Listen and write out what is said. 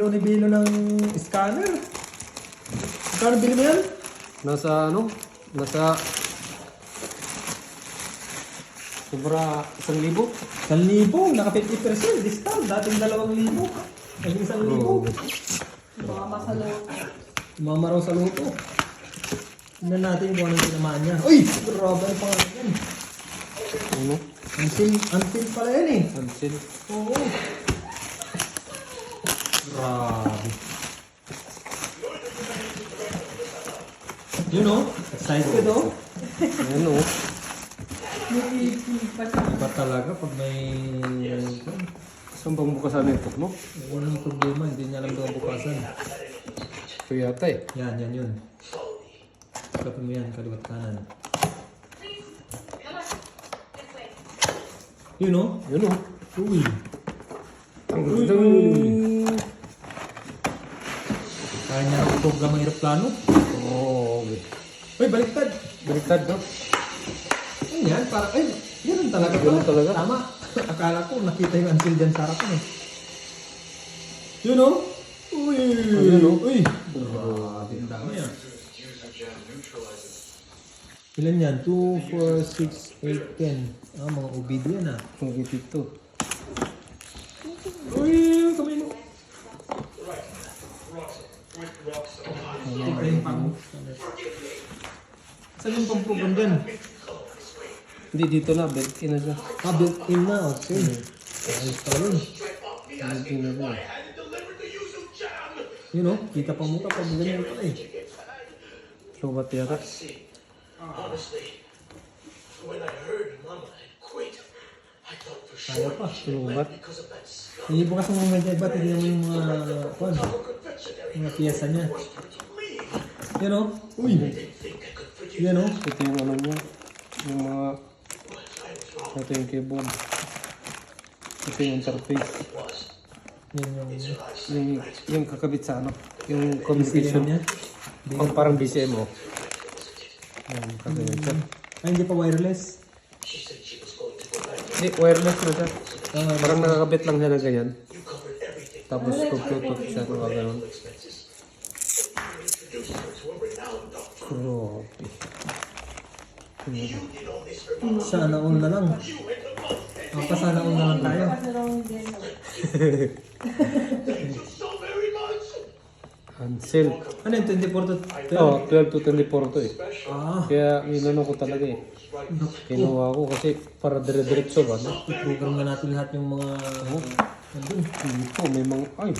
ni Bilo ng scanner. Kano bili mo yan? Nasa ano? Nasa... Sobra 1,000. 1,000. Naka 50% discount. Dating 2,000. Naging 1,000. Baka masalo. Mamaraw sa luto. Tingnan natin kung anong tinamaan niya. Uy! Grabe ang pangalan yan. Ano? Until pala yan eh. Ansil. Oo. Grabe. Yun o. Excited o. Ayan o. Iba talaga pag may... Saan bang bukasan ito, no? Walang problema. Hindi niya alam doon bukasan. Ito yata eh. Yan yun. Kapag mo yan, kaliwat kanan. Yun o. Yun o. Uy. Ang Uy. gandang... Kaya niya ang program ng aeroplano. Oo. Okay. Uy, baliktad. Baliktad, no? Ayun yan, parang, ay, ganun talaga. Ganun talaga. Tama. Akala ko, nakita yung until dyan sa harapan eh. Yun o. Uy. Ayun, o. Uy. Grabe, ang dami yan. Ilan yan? 2, 4, 6, 8, 10. Ah, mga OBD yan ah. Ang gipit to. Uy, kamay mo. Ito yung pang... Saan yung pang program dyan? Hindi, dito na. Built-in na siya. Ah, built-in na. Okay. Ayos pa yun. Built-in na siya. Yun o, kita pa mukha pag ganyan pa eh. Lobat yata. Honestly, when I heard Mama had quit, I thought for Kaya sure pa. Lobat. because of that scar. Hindi bukas ng mga medya ba, tignan mo yung mga, kwan, Confectionery mga piyesa niya. was to leave. Yan o. Uy. Didn't think I could forgive Yan o. Ito yung ano niya. Yung mga... what I was wrong. Ito yung keyboard. Ito yung interface. Was Yan yung Yung kakabit sa ano. Yung BCM communication. niya. Pang parang BCM mo. Yan, kakabit siya. Ay, hindi pa wireless. she said she was going to go back. Hindi, wireless na siya. Ah, Parang nakakabit lang siya na ganyan. You covered everything. Tapos tututok siya kung gano'n. Expenses. You introduced her to a renowned doctor. Grabe. You did all this for Mama. sana all na lang. You and her mom. Papasana all na lang tayo. Thank you so very much. Ansel. Ano yung 24 to 12? Oh, 12 to 24 to eh. Ah, Kaya inano ko talaga eh. Kinuha ko kasi para dire-diretso ba? No? i-program na natin lahat yung mga... Nandun. Dito may mga... Ay,